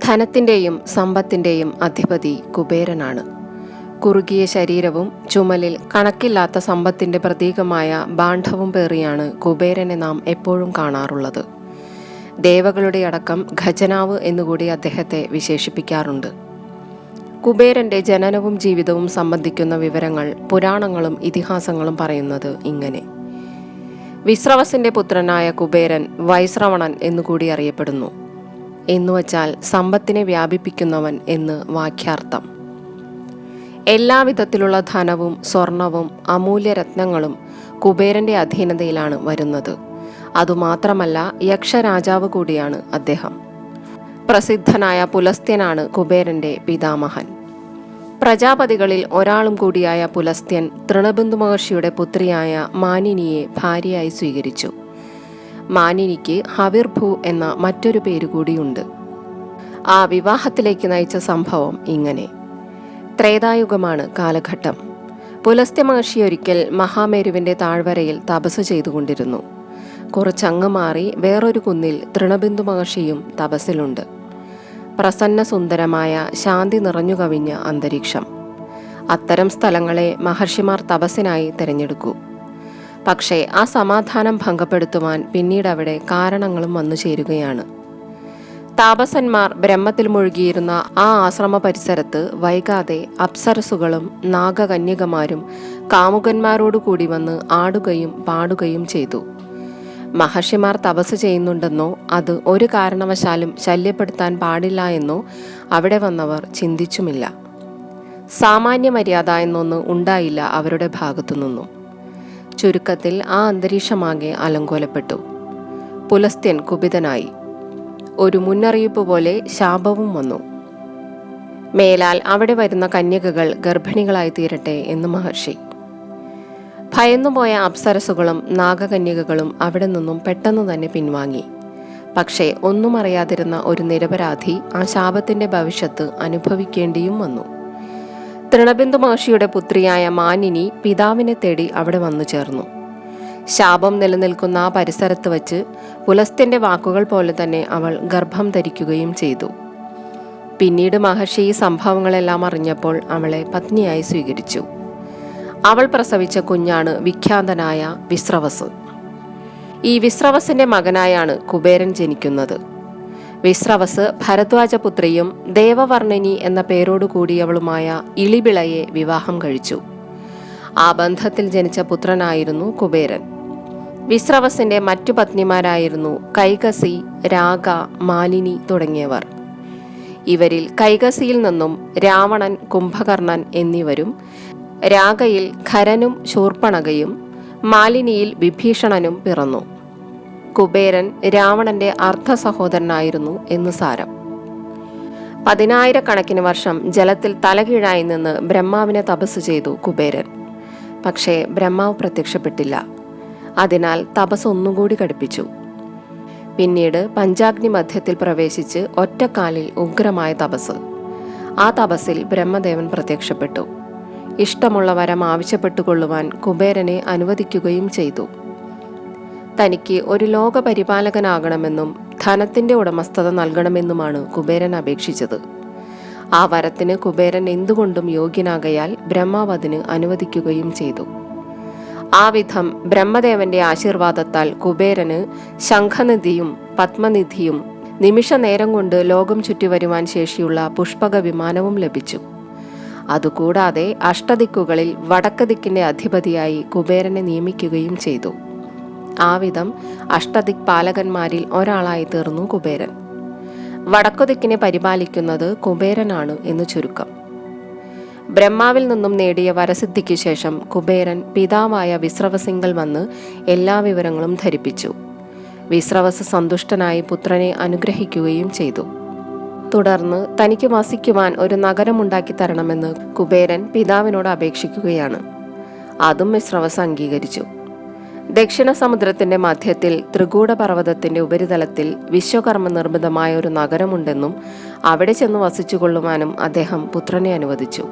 ധനത്തിൻ്റെയും സമ്പത്തിൻ്റെയും അധിപതി കുബേരനാണ്. കുറുകിയ ശരീരവും ചുമലിൽ കണക്കില്ലാത്ത സമ്പത്തിൻ്റെ പ്രതീകമായ ബാണ്ഡവും പേറിയാണ് കുബേരനെ നാം എപ്പോഴും കാണാറുള്ളത്. ദേവകളുടെ അടക്കം ഖജനാവ് എന്നുകൂടി അദ്ദേഹത്തെ വിശേഷിപ്പിക്കാറുണ്ട്. കുബേരൻ്റെ ജനനവും ജീവിതവും സംബന്ധിക്കുന്ന വിവരങ്ങൾ പുരാണങ്ങളും ഇതിഹാസങ്ങളും പറയുന്നത് ഇങ്ങനെ. വിശ്രവസിൻ്റെ പുത്രനായ കുബേരൻ വൈശ്രവണൻ എന്നുകൂടി അറിയപ്പെടുന്നു. എന്നുവച്ചാൽ സമ്പത്തിനെ വ്യാപിപ്പിക്കുന്നവൻ എന്ന് വാക്യാർത്ഥം. എല്ലാവിധത്തിലുള്ള ധനവും സ്വർണവും അമൂല്യരത്നങ്ങളും കുബേരൻ്റെ അധീനതയിലാണ് വരുന്നത്. അതുമാത്രമല്ല, യക്ഷരാജാവ് കൂടിയാണ് അദ്ദേഹം. പ്രസിദ്ധനായ പുലസ്ത്യനാണ് കുബേരൻ്റെ പിതാമഹൻ. പ്രജാപതികളിൽ ഒരാളും കൂടിയായ പുലസ്ത്യൻ തൃണബിന്ദു മഹർഷിയുടെ പുത്രിയായ മാനിനിയെ ഭാര്യയായി സ്വീകരിച്ചു. മാനിനിക്ക് ഹവിർഭൂ എന്ന മറ്റൊരു പേരുകൂടിയുണ്ട്. ആ വിവാഹത്തിലേക്ക് നയിച്ച സംഭവം ഇങ്ങനെ. ത്രേതായുഗമാണ് കാലഘട്ടം. പുലസ്ത്യ മഹർഷി ഒരിക്കൽ മഹാമേരുവിൻ്റെ താഴ്വരയിൽ തപസ് ചെയ്തുകൊണ്ടിരുന്നു. കുറച്ചങ്ങ് മാറി വേറൊരു കുന്നിൽ തൃണബിന്ദു മഹർഷിയും തപസ്സിലുണ്ട്. പ്രസന്ന സുന്ദരമായ ശാന്തി നിറഞ്ഞു കവിഞ്ഞ അന്തരീക്ഷം. അത്തരം സ്ഥലങ്ങളെ മഹർഷിമാർ തപസ്സിനായി തിരഞ്ഞെടുക്കൂ. പക്ഷേ ആ സമാധാനം ഭംഗപ്പെടുത്തുവാൻ പിന്നീട് അവിടെ കാരണങ്ങളും വന്നു ചേരുകയാണ്. താപസന്മാർ ബ്രഹ്മത്തിൽ മുഴുകിയിരുന്ന ആ ആശ്രമ പരിസരത്ത് വൈകാതെ അപ്സരസുകളും നാഗകന്യകമാരും കാമുകന്മാരോടു കൂടി വന്ന് ആടുകയും പാടുകയും ചെയ്തു. മഹർഷിമാർ തപസ് ചെയ്യുന്നുണ്ടെന്നോ അത് ഒരു കാരണവശാലും ശല്യപ്പെടുത്താൻ പാടില്ല എന്നോ അവിടെ വന്നവർ ചിന്തിച്ചുമില്ല. സാമാന്യ മര്യാദ എന്നൊന്ന് ഉണ്ടായില്ല അവരുടെ ഭാഗത്തു നിന്നും. ചുരുക്കത്തിൽ ആ അന്തരീക്ഷമാകെ അലങ്കോലപ്പെട്ടു. പുലസ്ത്യൻ കുപിതനായി. ഒരു മുന്നറിയിപ്പ് പോലെ ശാപവും വന്നു. മേലാൽ അവിടെ വരുന്ന കന്യകകൾ ഗർഭിണികളായി തീരട്ടെ എന്ന് മഹർഷി. ഭയന്നുപോയ അപ്സരസുകളും നാഗകന്യകകളും അവിടെ നിന്നും പെട്ടെന്ന് തന്നെ പിൻവാങ്ങി. പക്ഷേ ഒന്നും അറിയാതിരുന്ന ഒരു നിരപരാധി ആ ശാപത്തിൻ്റെ ഭവിഷ്യത്ത് അനുഭവിക്കേണ്ടിയും വന്നു. തൃണബിന്ദു മഹർഷിയുടെ പുത്രിയായ മാനിനി പിതാവിനെ തേടി അവിടെ വന്നു ചേർന്നു. ശാപം നിലനിൽക്കുന്ന ആ പരിസരത്ത് വച്ച് പുലസ്ത്യൻ്റെ വാക്കുകൾ പോലെ തന്നെ അവൾ ഗർഭം ധരിക്കുകയും ചെയ്തു. പിന്നീട് മഹർഷി ഈ സംഭവങ്ങളെല്ലാം അറിഞ്ഞപ്പോൾ അവളെ പത്നിയായി സ്വീകരിച്ചു. അവൾ പ്രസവിച്ച കുഞ്ഞാണ് വിഖ്യാതനായ വിശ്രവസ്. ഈ വിശ്രവസിൻ്റെ മകനായാണ് കുബേരൻ ജനിക്കുന്നത്. വിശ്രവസ് ഭരദ്വാജപുത്രിയും ദേവവർണിനി എന്ന പേരോടുകൂടിയവളുമായ ഇളിബിളയെ വിവാഹം കഴിച്ചു. ആ ബന്ധത്തിൽ ജനിച്ച പുത്രനായിരുന്നു കുബേരൻ. വിശ്രവസിൻ്റെ മറ്റു പത്നിമാരായിരുന്നു കൈകസി, രാഗ, മാലിനി തുടങ്ങിയവർ. ഇവരിൽ കൈകസിയിൽ നിന്നും രാവണൻ, കുംഭകർണൻ എന്നിവരും, രാഗയിൽ ഖരനും ശൂർപ്പണകയും, മാലിനിയിൽ വിഭീഷണനും പിറന്നു. കുബേരൻ രാവണന്റെ അർദ്ധ സഹോദരനായിരുന്നു എന്ന് സാരം. 10,000 വർഷം ജലത്തിൽ തലകീഴായി നിന്ന് ബ്രഹ്മാവിനെ തപസ് ചെയ്തു കുബേരൻ. പക്ഷേ ബ്രഹ്മാവ് പ്രത്യക്ഷപ്പെട്ടില്ല. അതിനാൽ തപസ് ഒന്നുകൂടി കടുപ്പിച്ചു. പിന്നീട് പഞ്ചാഗ്നി മധ്യത്തിൽ പ്രവേശിച്ച് ഒറ്റക്കാലിൽ ഉഗ്രമായ തപസ്. ആ തപസ്സിൽ ബ്രഹ്മദേവൻ പ്രത്യക്ഷപ്പെട്ടു. ഇഷ്ടമുള്ള വരം ആവശ്യപ്പെട്ടുകൊള്ളുവാൻ കുബേരനെ അനുവദിക്കുകയും ചെയ്തു. തനിക്ക് ഒരു ലോകപരിപാലകനാകണമെന്നും ധനത്തിൻ്റെ ഉടമസ്ഥത നൽകണമെന്നുമാണ് കുബേരൻ അപേക്ഷിച്ചത്. ആ വരത്തിന് കുബേരൻ എന്തുകൊണ്ടും യോഗ്യനാകയാൽ ബ്രഹ്മാവ് അതിന് അനുവദിക്കുകയും ചെയ്തു. ആ വിധം ബ്രഹ്മദേവന്റെ ആശീർവാദത്താൽ കുബേരന് ശംഖനിധിയും പത്മനിധിയും നിമിഷ നേരം കൊണ്ട് ലോകം ചുറ്റിവരുവാൻ ശേഷിയുള്ള പുഷ്പക വിമാനവും ലഭിച്ചു. അതുകൂടാതെ അഷ്ടദിക്കുകളിൽ വടക്ക് ദിക്കിൻ്റെ അധിപതിയായി കുബേരനെ നിയമിക്കുകയും ചെയ്തു. ആ വിധം അഷ്ടദിക് പാലകന്മാരിൽ ഒരാളായി തീർന്നു കുബേരൻ. വടക്കുദിക്കിനെ പരിപാലിക്കുന്നത് കുബേരനാണ് എന്ന് ചുരുക്കം. ബ്രഹ്മാവിൽ നിന്നും നേടിയ വരസിദ്ധിക്ക് ശേഷം കുബേരൻ പിതാവായ വിശ്രവസിങ്കൽ വന്ന് എല്ലാ വിവരങ്ങളും ധരിപ്പിച്ചു. വിശ്രവസ് സന്തുഷ്ടനായി പുത്രനെ അനുഗ്രഹിക്കുകയും ചെയ്തു. തുടർന്ന് തനിക്ക് വസിക്കുവാൻ ഒരു നഗരമുണ്ടാക്കി തരണമെന്ന് കുബേരൻ പിതാവിനോട് അപേക്ഷിക്കുകയാണ്. അതും വിശ്രവസ് അംഗീകരിച്ചു. ദക്ഷിണ സമുദ്രത്തിന്റെ മധ്യത്തിൽ ത്രികൂട പർവ്വതത്തിന്റെ ഉപരിതലത്തിൽ വിശ്വകർമ്മ നിർമ്മിതമായ ഒരു നഗരമുണ്ടെന്നും അവിടെ ചെന്ന് വസിച്ചുകൊള്ളുവാനും അദ്ദേഹം പുത്രനെ അനുവദിച്ചു.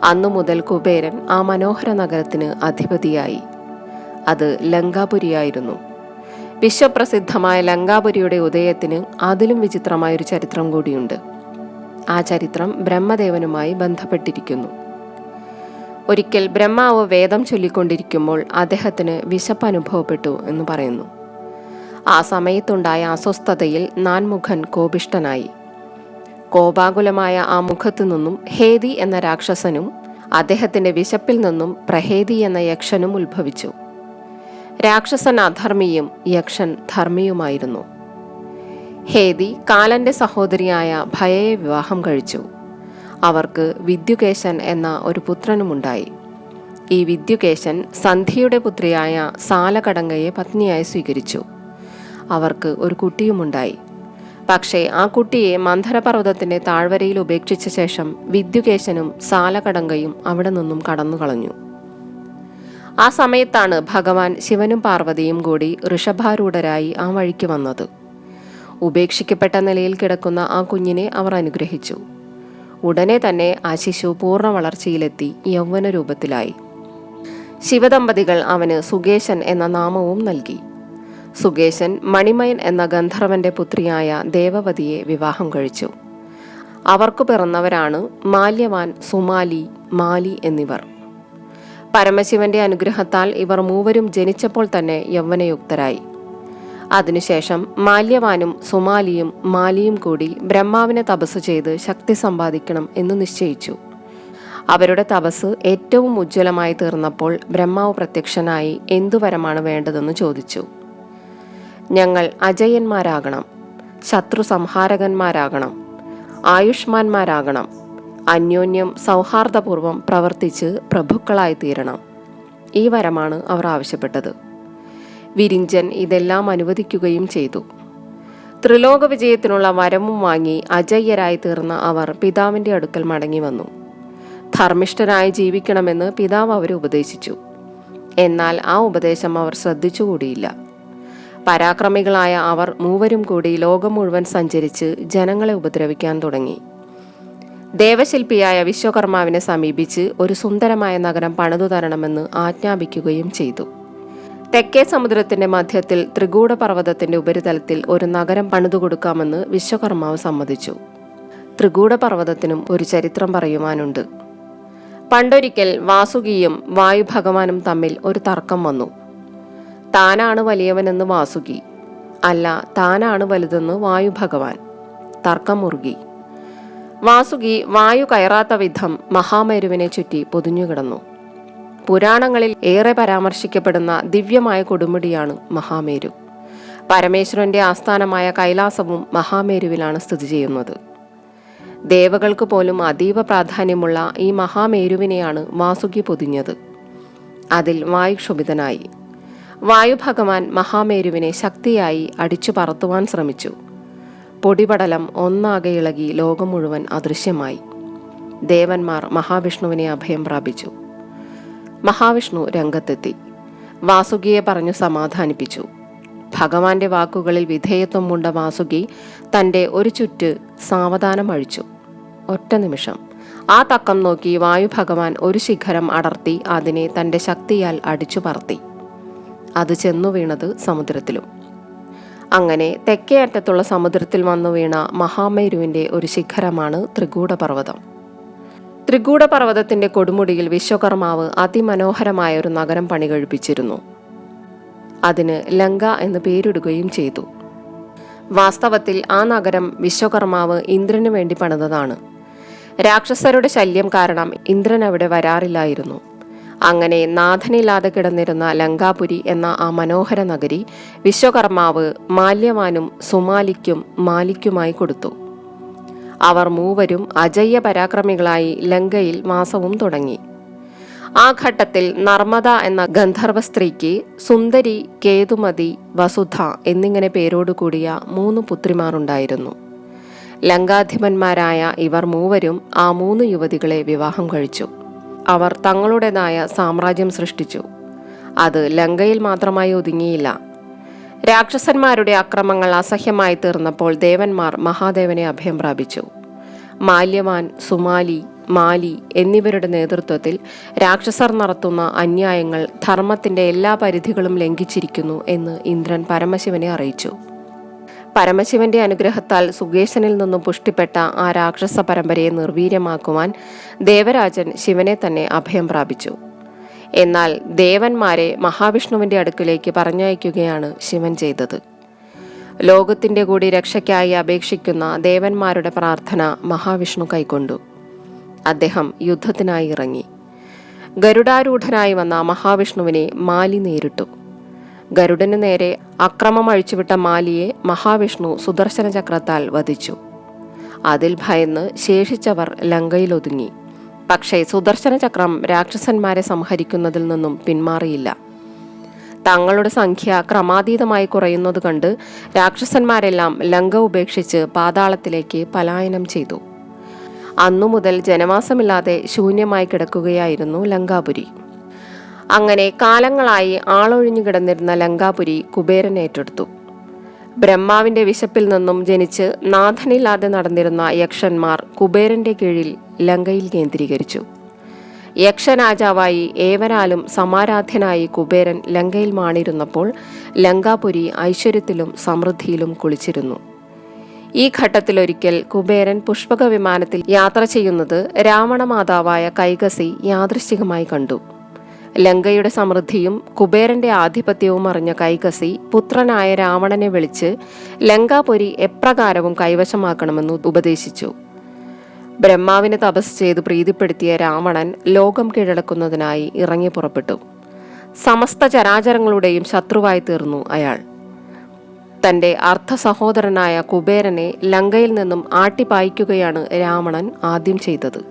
അന്നു മുതൽ കുബേരൻ ആ മനോഹര നഗരത്തിന് അധിപതിയായി. അത് ലങ്കാപുരിയായിരുന്നു. വിശ്വപ്രസിദ്ധമായ ലങ്കാപുരിയുടെ ഉദയത്തിന് അതിലും വിചിത്രമായൊരു ചരിത്രം കൂടിയുണ്ട്. ആ ചരിത്രം ബ്രഹ്മദേവനുമായി ബന്ധപ്പെട്ടിരിക്കുന്നു. ഒരിക്കൽ ബ്രഹ്മാവ് വേദം ചൊല്ലിക്കൊണ്ടിരിക്കുമ്പോൾ അദ്ദേഹത്തിന് വിശപ്പ് അനുഭവപ്പെട്ടു എന്ന് പറയുന്നു. ആ സമയത്തുണ്ടായ അസ്വസ്ഥതയിൽ നാൻമുഖൻ കോപിഷ്ഠനായി. കോപാകുലമായ ആ മുഖത്തു നിന്നും ഹേതി എന്ന രാക്ഷസനും അദ്ദേഹത്തിന്റെ വിശപ്പിൽ നിന്നും പ്രഹേതി എന്ന യക്ഷനും ഉത്ഭവിച്ചു. രാക്ഷസൻ അധർമ്മിയും യക്ഷൻ ധർമ്മിയുമായിരുന്നു. ഹേതി കാലന്റെ സഹോദരിയായ ഭയയെ വിവാഹം കഴിച്ചു. അവർക്ക് വിദ്യുകേശൻ എന്ന ഒരു പുത്രനുമുണ്ടായി. ഈ വിദ്യുകേശൻ സന്ധിയുടെ പുത്രിയായ സാലകടങ്കയെ പത്നിയായി സ്വീകരിച്ചു. അവർക്ക് ഒരു കുട്ടിയുമുണ്ടായി. പക്ഷേ ആ കുട്ടിയെ മന്ധരപർവ്വതത്തിന്റെ താഴ്വരയിൽ ഉപേക്ഷിച്ച ശേഷം വിദ്യുകേശനും സാലകടങ്കയും അവിടെ നിന്നും കടന്നു കളഞ്ഞു. ആ സമയത്താണ് ഭഗവാൻ ശിവനും പാർവതിയും കൂടി ഋഷഭാരൂഢരായി ആ വഴിക്ക് വന്നത്. ഉപേക്ഷിക്കപ്പെട്ട നിലയിൽ കിടക്കുന്ന ആ കുഞ്ഞിനെ അവർ അനുഗ്രഹിച്ചു. ഉടനെ തന്നെ ആ ശിശു പൂർണ്ണ വളർച്ചയിലെത്തി യൗവന രൂപത്തിലായി. ശിവദമ്പതികൾ അവന് സുകേശൻ എന്ന നാമവും നൽകി. സുകേശൻ മണിമയൻ എന്ന ഗന്ധർവന്റെ പുത്രിയായ ദേവവതിയെ വിവാഹം കഴിച്ചു. അവർക്കു പിറന്നവരാണ് മാല്യവാൻ, സുമാലി, മാലി എന്നിവർ. പരമശിവന്റെ അനുഗ്രഹത്താൽ ഇവർ മൂവരും ജനിച്ചപ്പോൾ തന്നെ യൗവനയുക്തരായി. അതിനുശേഷം മാല്യവാനും സുമാലിയും മാലിയും കൂടി ബ്രഹ്മാവിനെ തപസ് ചെയ്ത് ശക്തി സമ്പാദിക്കണം എന്ന് നിശ്ചയിച്ചു. അവരുടെ തപസ് ഏറ്റവും ഉജ്ജ്വലമായി തീർന്നപ്പോൾ ബ്രഹ്മാവ് പ്രത്യക്ഷനായി എന്തു വരമാണ് വേണ്ടതെന്ന് ചോദിച്ചു. ഞങ്ങൾ അജയന്മാരാകണം, ശത്രു സംഹാരകന്മാരാകണം, ആയുഷ്മാന്മാരാകണം, അന്യോന്യം സൗഹാർദ്ദപൂർവം പ്രവർത്തിച്ച് പ്രഭുക്കളായി തീരണം. ഈ വരമാണ് അവർ ആവശ്യപ്പെട്ടത്. വിരിഞ്ചൻ ഇതെല്ലാം അനുവദിക്കുകയും ചെയ്തു. ത്രിലോക വിജയത്തിനുള്ള വരവും വാങ്ങി അജയ്യരായി തീർന്ന അവർ പിതാവിന്റെ അടുക്കൽ മടങ്ങി വന്നു. ധർമ്മിഷ്ഠരായി ജീവിക്കണമെന്ന് പിതാവ് അവരെ ഉപദേശിച്ചു. എന്നാൽ ആ ഉപദേശം അവർ ശ്രദ്ധിച്ചുകൂടിയില്ല. പരാക്രമികളായ അവർ മൂവരും കൂടി ലോകം മുഴുവൻ സഞ്ചരിച്ച് ജനങ്ങളെ ഉപദ്രവിക്കാൻ തുടങ്ങി. ദേവശില്പിയായ വിശ്വകർമാവിനെ സമീപിച്ച് ഒരു സുന്ദരമായ നഗരം പണിതു തരണമെന്ന് ആജ്ഞാപിക്കുകയും ചെയ്തു. തെക്കേ സമുദ്രത്തിന്റെ മധ്യത്തിൽ ത്രികൂട പർവ്വതത്തിന്റെ ഉപരിതലത്തിൽ ഒരു നഗരം പണിതു കൊടുക്കാമെന്ന് വിശ്വകർമാവ് സമ്മതിച്ചു. ത്രികൂട പർവ്വതത്തിനും ഒരു ചരിത്രം പറയുവാനുണ്ട്. പണ്ടൊരിക്കൽ വാസുകിയും വായുഭഗവാനും തമ്മിൽ ഒരു തർക്കം വന്നു. താനാണ് വലിയവനെന്ന് വാസുകി, അല്ല താനാണ് വലുതെന്ന് വായുഭഗവാൻ. തർക്കം മുറുകി. വാസുകി വായു കയറാത്ത വിധം മഹാമേരുവിനെ ചുറ്റി പൊതിഞ്ഞുകിടന്നു. പുരാണങ്ങളിൽ ഏറെ പരാമർശിക്കപ്പെടുന്ന ദിവ്യമായ കൊടുമുടിയാണ് മഹാമേരു. പരമേശ്വരന്റെ ആസ്ഥാനമായ കൈലാസവും മഹാമേരുവിലാണ് സ്ഥിതി ചെയ്യുന്നത്. ദേവകൾക്ക് പോലും അതീവ പ്രാധാന്യമുള്ള ഈ മഹാമേരുവിനെയാണ് വാസുകി പൊതിഞ്ഞത്. അതിൽ വായു ക്ഷുഭിതനായി. വായുഭഗവാൻ മഹാമേരുവിനെ ശക്തിയായി അടിച്ചു പറത്തുവാൻ ശ്രമിച്ചു. പൊടിപടലം ഒന്നാകെ ഇളകി ലോകം മുഴുവൻ അദൃശ്യമായി. ദേവന്മാർ മഹാവിഷ്ണുവിനെ അഭയം പ്രാപിച്ചു. മഹാവിഷ്ണു രംഗത്തെത്തി. വാസുകിയെ പറഞ്ഞു സമാധാനിപ്പിച്ചു. ഭഗവാന്റെ വാക്കുകളിൽ വിധേയത്വം പൂണ്ട വാസുകി തൻ്റെ ഒരു ചുറ്റ് സാവധാനം അഴിച്ചു. ഒറ്റ നിമിഷം ആ തക്കം നോക്കി വായുഭഗവാൻ ഒരു ശിഖരം അടർത്തി അതിനെ തൻ്റെ ശക്തിയാൽ അടിച്ചു പറത്തി. അത് ചെന്നു വീണത് സമുദ്രത്തിലും. അങ്ങനെ തെക്കേ അറ്റത്തുള്ള സമുദ്രത്തിൽ വന്നു വീണ മഹാമേരുവിൻ്റെ ഒരു ശിഖരമാണ് ത്രികൂടപർവ്വതം. ത്രികൂടപർവ്വതത്തിന്റെ കൊടുമുടിയിൽ വിശ്വകർമാവ് അതിമനോഹരമായ ഒരു നഗരം പണികഴിപ്പിച്ചിരുന്നു. അതിന് ലങ്ക എന്ന് പേരിടുകയും ചെയ്തു. വാസ്തവത്തിൽ ആ നഗരം വിശ്വകർമാവ് ഇന്ദ്രന് വേണ്ടി പണിതതാണ്. രാക്ഷസരുടെ ശല്യം കാരണം ഇന്ദ്രൻ അവിടെ വരാറില്ലായിരുന്നു. അങ്ങനെ നാഥനില്ലാതെ കിടന്നിരുന്ന ലങ്കാപുരി എന്ന ആ മനോഹര നഗരി വിശ്വകർമാവ് മാല്യവാനും സുമാലിക്കും മാലിക്കുമായി കൊടുത്തു. അവർ മൂവരും അജയ്യ പരാക്രമികളായി ലങ്കയിൽ വാസവും തുടങ്ങി. ആ ഘട്ടത്തിൽ നർമ്മദ എന്ന ഗന്ധർവ സ്ത്രീക്ക് സുന്ദരി, കേതുമതി, വസുധ എന്നിങ്ങനെ പേരോടുകൂടിയ 3 പുത്രിമാരുണ്ടായിരുന്നു. ലങ്കാധിപന്മാരായ ഇവർ മൂവരും ആ 3 യുവതികളെ വിവാഹം കഴിച്ചു. അവർ തങ്ങളുടേതായ സാമ്രാജ്യം സൃഷ്ടിച്ചു. അത് ലങ്കയിൽ മാത്രമായി ഒതുങ്ങിയില്ല. രാക്ഷസന്മാരുടെ അക്രമങ്ങൾ അസഹ്യമായി തീർന്നപ്പോൾ ദേവന്മാർ മഹാദേവനെ അഭയം പ്രാപിച്ചു. മാല്യവാൻ, സുമാലി, മാലി എന്നിവരുടെ നേതൃത്വത്തിൽ രാക്ഷസർ നടത്തുന്ന അന്യായങ്ങൾ ധർമ്മത്തിന്റെ എല്ലാ പരിധികളും ലംഘിച്ചിരിക്കുന്നു എന്ന് ഇന്ദ്രൻ പരമശിവനെ അറിയിച്ചു. പരമശിവന്റെ അനുഗ്രഹത്താൽ സുകേശനിൽ നിന്നും പുഷ്ടിപ്പെട്ട ആ രാക്ഷസ പരമ്പരയെ നിർവീര്യമാക്കുവാൻ ദേവരാജൻ ശിവനെ തന്നെ അഭയം പ്രാപിച്ചു. എന്നാൽ ദേവന്മാരെ മഹാവിഷ്ണുവിന്റെ അടുക്കിലേക്ക് പറഞ്ഞയക്കുകയാണ് ശിവൻ ചെയ്തത്. ലോകത്തിന്റെ കൂടി രക്ഷയ്ക്കായി അപേക്ഷിക്കുന്ന ദേവന്മാരുടെ പ്രാർത്ഥന മഹാവിഷ്ണു കൈക്കൊണ്ടു. അദ്ദേഹം യുദ്ധത്തിനായി ഇറങ്ങി. ഗരുഡാരൂഢനായി വന്ന മഹാവിഷ്ണുവിനെ മാലി നേരിട്ടു. ഗരുഡന് നേരെ അക്രമം അഴിച്ചുവിട്ട മാലിയെ മഹാവിഷ്ണു സുദർശന ചക്രത്താൽ വധിച്ചു. അതിൽ ഭയന്ന് ശേഷിച്ചവർ ലങ്കയിലൊതുങ്ങി. പക്ഷേ സുദർശന ചക്രം രാക്ഷസന്മാരെ സംഹരിക്കുന്നതിൽ നിന്നും പിന്മാറിയില്ല. തങ്ങളുടെ സംഖ്യ ക്രമാതീതമായി കുറയുന്നത് കണ്ട് രാക്ഷസന്മാരെല്ലാം ലങ്ക ഉപേക്ഷിച്ച് പാതാളത്തിലേക്ക് പലായനം ചെയ്തു. അന്നു മുതൽ ജനവാസമില്ലാതെ ശൂന്യമായി കിടക്കുകയായിരുന്നു ലങ്കാപുരി. അങ്ങനെ കാലങ്ങളായി ആളൊഴിഞ്ഞു കിടന്നിരുന്ന ലങ്കാപുരി കുബേരൻ ഏറ്റെടുത്തു. ബ്രഹ്മാവിന്റെ വിശപ്പിൽ നിന്നും ജനിച്ച് നാഥനില്ലാതെ നടന്നിരുന്ന യക്ഷന്മാർ കുബേരന്റെ കീഴിൽ ലങ്കയിൽ കേന്ദ്രീകരിച്ചു. യക്ഷരാജാവായി ഏവരാലും സമാരാധ്യനായി കുബേരൻ ലങ്കയിൽ മാണിരുന്നപ്പോൾ ലങ്കാപുരി ഐശ്വര്യത്തിലും സമൃദ്ധിയിലും കുളിച്ചിരുന്നു. ഈ ഘട്ടത്തിലൊരിക്കൽ കുബേരൻ പുഷ്പക വിമാനത്തിൽ യാത്ര ചെയ്യുന്നത് രാവണമാതാവായ കൈകസി യാദൃശ്ചികമായി കണ്ടു. ലങ്കയുടെ സമൃദ്ധിയും കുബേരന്റെ ആധിപത്യവും അറിഞ്ഞ കൈകസി പുത്രനായ രാവണനെ വിളിച്ച് ലങ്കാപുരി എപ്രകാരവും കൈവശമാക്കണമെന്ന് ഉപദേശിച്ചു. ബ്രഹ്മാവിനെ തപസ് ചെയ്ത് പ്രീതിപ്പെടുത്തിയ രാവണൻ ലോകം കീഴടക്കുന്നതിനായി ഇറങ്ങി പുറപ്പെട്ടു. സമസ്ത ചരാചരങ്ങളുടെയും ശത്രുവായി തീർന്നു അയാൾ. തന്റെ അർദ്ധ സഹോദരനായ കുബേരനെ ലങ്കയിൽ നിന്നും ആട്ടിപ്പായിക്കുകയാണ് രാവണൻ ആദ്യം ചെയ്തത്.